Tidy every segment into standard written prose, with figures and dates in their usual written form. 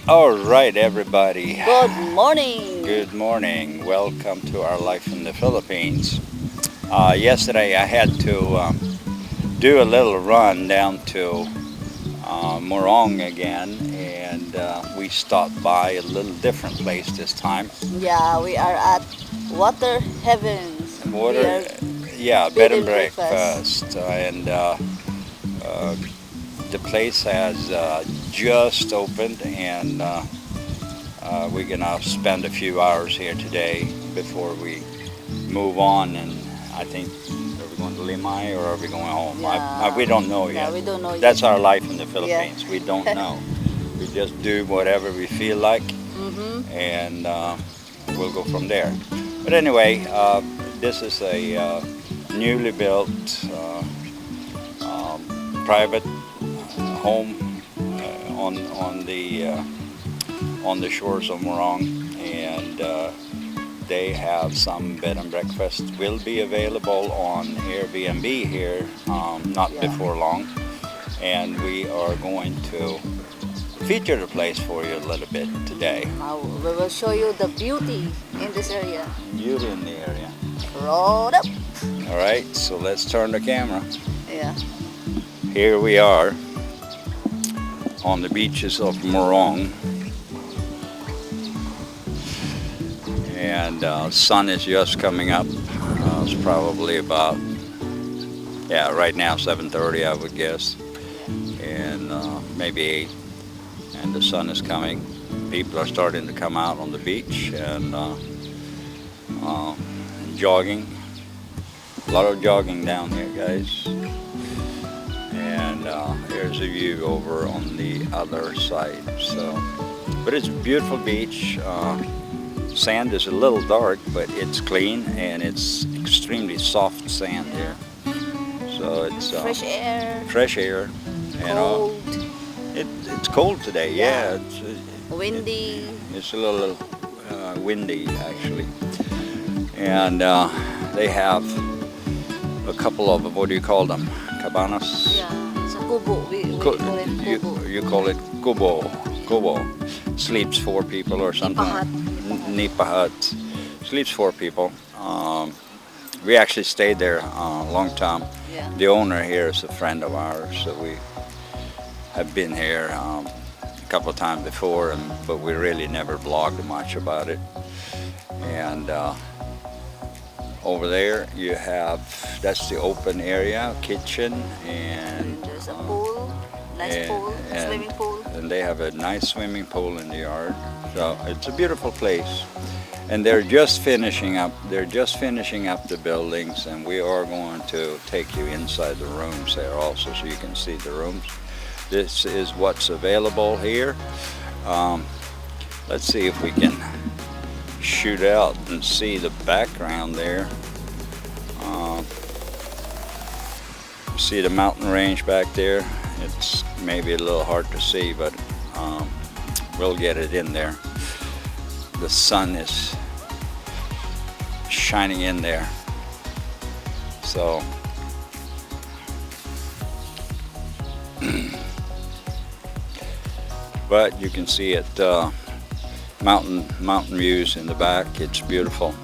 All right, everybody. Good morning. Good morning. Welcome to our life in the Philippines. Yesterday, I had to do a little run down to Morong again, and we stopped by a little different place this time. Yeah, we are at Water Heavens. We Water, are yeah, bed bed and and breakfast. breakfast, and the place has just opened, and we're gonna spend a few hours here today before we move on. And I think, are we going to Limay or are we going home? Yeah. We don't know Yeah, yet. we don't know That's yet. our life in the Philippines. We don't know. We just do whatever we feel like, and we'll go from there. But anyway, this is a newly built private home on the shores of Morong, and they have some bed and breakfast will be available on Airbnb here not before long, and we are going to feature the place for you a little bit today. We will show you the beauty in this area. Beauty in the area. Roll up. All right, so let's turn the camera. Yeah. Here we are on the beaches of Morong, and sun is just coming up. It's probably about, right now 7:30, I would guess, and maybe 8, and the sun is coming. People are starting to come out on the beach and jogging. A lot of jogging down here, guys. And here's a view over on the other side. So, but it's a beautiful beach. Sand is a little dark, but it's clean and it's extremely soft sand here. So it's Fresh air. fresh air. And Cold. it's cold today. Yeah, Windy. it's a little windy actually. And they have a couple of, what do you call them? Cabanas? Yeah. It's a kubo. We call it kubo. You call it kubo. Kubo. Sleeps 4 people or something. Nipa hut. Nipa hut. Sleeps 4 people. We actually stayed there a long time. Yeah. The owner here is a friend of ours, so we have been here a couple of times before, but we really never blogged much about it. And over there you have, that's the open area, kitchen, and There's a pool. Nice pool. Swimming pool. and they have a nice swimming pool in the yard. So it's a beautiful place. And they're just finishing up the buildings, and we are going to take you inside the rooms there also so you can see the rooms. This is what's available here. Let's see if we can shoot out and see the background there. See the mountain range back there. It's maybe a little hard to see, but we'll get it in there. The sun is shining in there. So but you can see it, mountain views in the back. It's beautiful.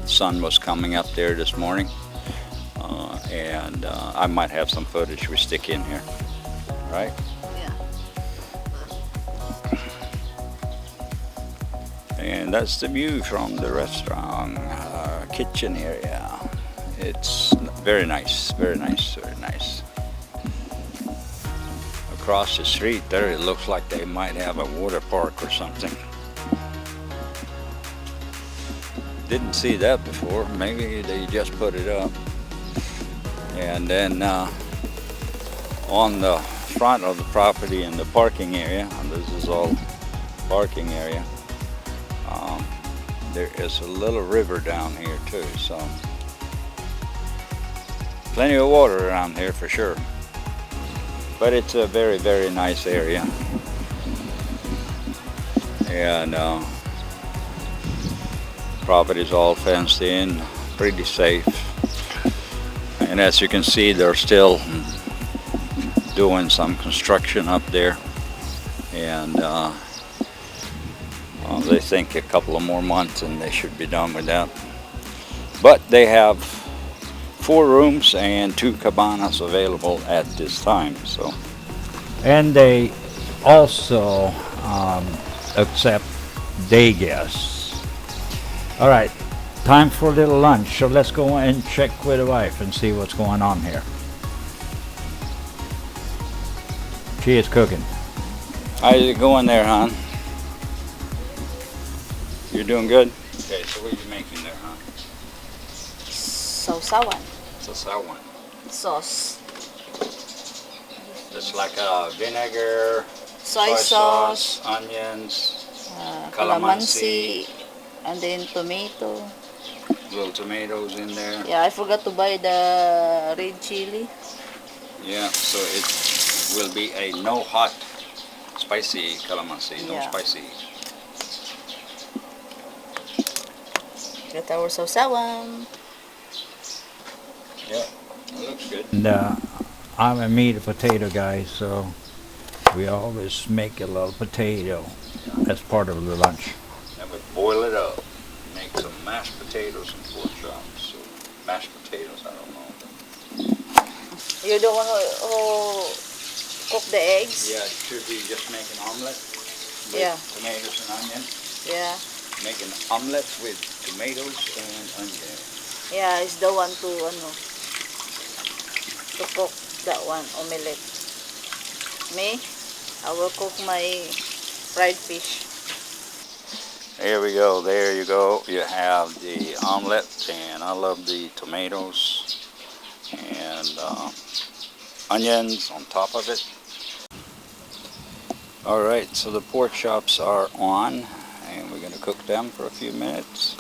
Sun was coming up there this morning, and I might have some footage we stick in here, right? Yeah. And that's the view from the restaurant kitchen area. It's very nice, very nice, very nice. Across the street there, it looks like they might have a water park or something. Didn't see that before. Maybe they just put it up. And then on the front of the property in the parking area, and this is all parking area, there is a little river down here too, so plenty of water around here for sure. But it's a very, very nice area, and property's all fenced in, pretty safe. And as you can see, they're still doing some construction up there, and They think a couple of more months and they should be done with that. But they have 4 rooms and 2 cabanas available at this time. So, and they also accept day guests. All right, time for a little lunch. So let's go and check with the wife and see what's going on here. She is cooking. How's it going there, hon? You're doing good? Okay, so what are you making there, hon? Sausawan. Sausawan. Sauce. It's like a vinegar, Soy sauce. onions, Calamansi. And then tomato. little tomatoes in there. Yeah, I forgot to buy the red chili. Yeah, so it will be a no hot, spicy calamansi, no Yeah. spicy. Got our sausawan. Yeah, it looks good. And I'm a meat and potato guy, so we always make a little potato as part of the lunch. And we boil it up, make some mashed potatoes and pork chops. So mashed potatoes, I don't know. You're the one who cook the eggs? Yeah, should we just make an omelet with Yeah. tomatoes and onion? Yeah. Make an omelet with tomatoes and onion. Yeah, it's the one to cook that one, omelette. Me, I will cook my fried fish. There we go, there you go. You have the omelet, and I love the tomatoes and onions on top of it. Alright, so the pork chops are on, and we're going to cook them for a few minutes.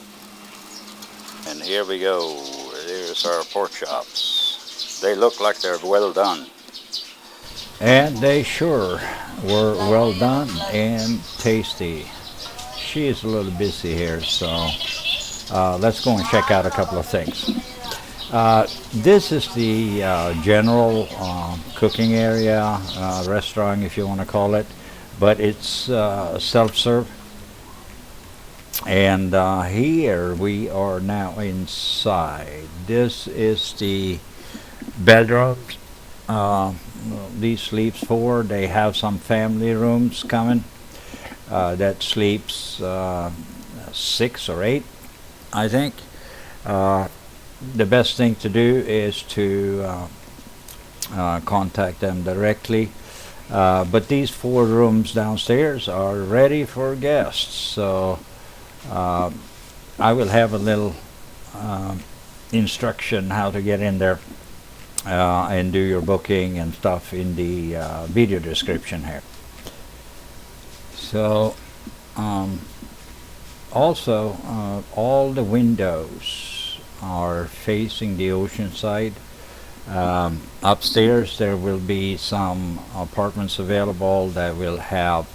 And here we go, there's our pork chops. They look like they're well done. And they sure were well done and tasty. She is a little busy here, so let's go and check out a couple of things. This is the general cooking area, restaurant if you want to call it, but it's self-serve. And here we are now inside. This is the bedrooms. These sleeps 4. They have some family rooms coming that sleeps 6 or 8, I think. The best thing to do is to contact them directly. But these 4 rooms downstairs are ready for guests. So I will have a little instruction how to get in there and do your booking and stuff in the video description here. So also all the windows are facing the ocean side. Upstairs there will be some apartments available that will have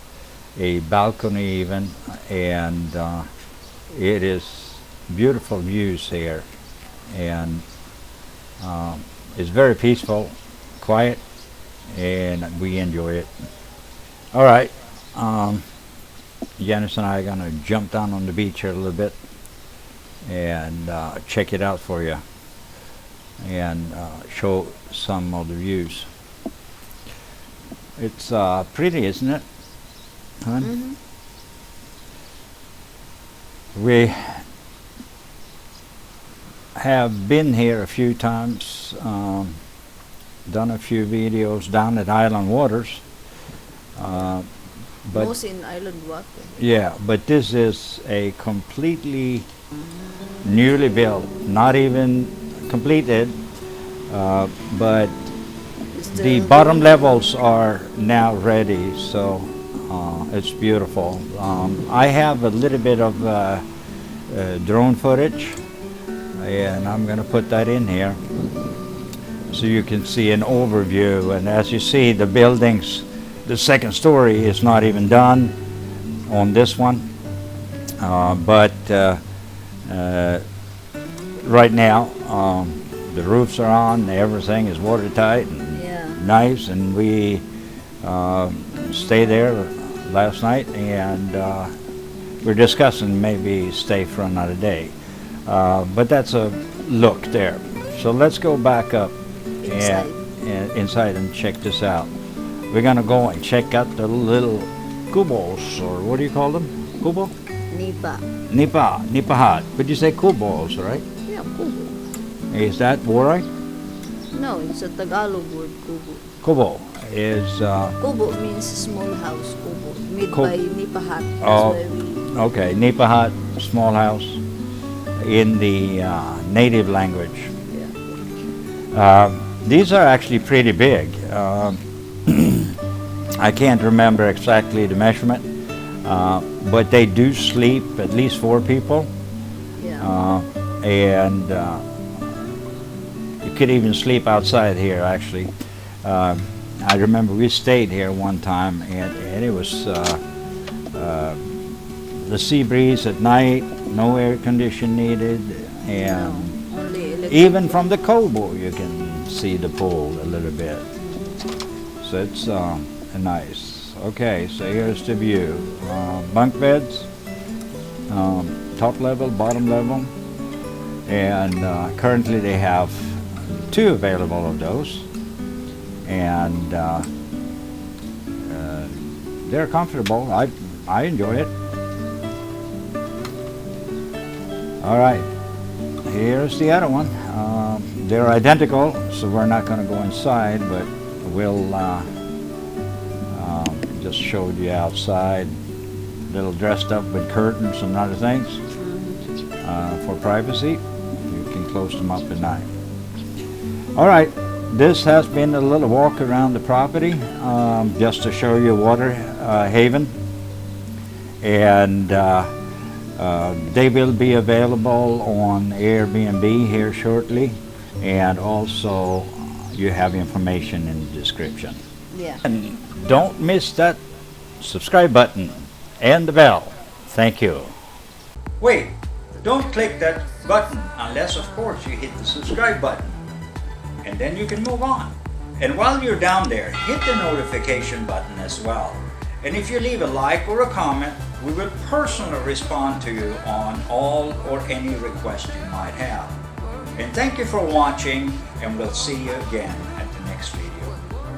a balcony even, and it is beautiful views here, and it's very peaceful, quiet, and we enjoy it. All right, Janice and I are going to jump down on the beach here a little bit and check it out for you and show some of the views. It's pretty, isn't it, hon? Mm-hmm. We have been here a few times, done a few videos down at Island Waters, but Most in island water. yeah, but this is a completely newly built, not even completed, but the bottom levels are now ready, so it's beautiful. I have a little bit of drone footage, and I'm going to put that in here so you can see an overview. And as you see, the buildings, the second story is not even done on this one, but right now the roofs are on, everything is watertight and nice, and we stayed there last night, and we're discussing maybe stay for another day. But that's a look there. So let's go back up and inside and check this out. We're gonna go and check out the little kubos, or what do you call them? Kubo? Nipa. Nipa hut. But you say kubos, right? Yeah, kubo. Is that right? No, it's a Tagalog word, kubo. Kubo is Kubo means small house, kubo. Made Ku- by Nipa hut. That's Oh. why we... okay. Nipa hut, small house, in the native language. Yeah. These are actually pretty big. I can't remember exactly the measurement, but they do sleep at least 4 people, Yeah. and you could even sleep outside here. Actually, I remember we stayed here one time, and it was the sea breeze at night, no air condition needed, and Only electric. even from the Kobo you can see the pool a little bit. So it's nice. Okay, so here's the view. Bunk beds, top level, bottom level, and currently they have 2 available of those, and they're comfortable. I enjoy it. All right, here's the other one. They're identical, so we're not going to go inside, but we'll just show you outside, a little dressed up with curtains and other things for privacy. You can close them up at night. All right, this has been a little walk around the property, just to show you water haven, and they will be available on Airbnb here shortly, and also you have information in the description. Yeah. And don't miss that subscribe button and the bell. Thank you. Wait, don't click that button unless, of course, you hit the subscribe button. And then you can move on. And while you're down there, hit the notification button as well. And if you leave a like or a comment, we will personally respond to you on all or any request you might have. And thank you for watching, and we'll see you again.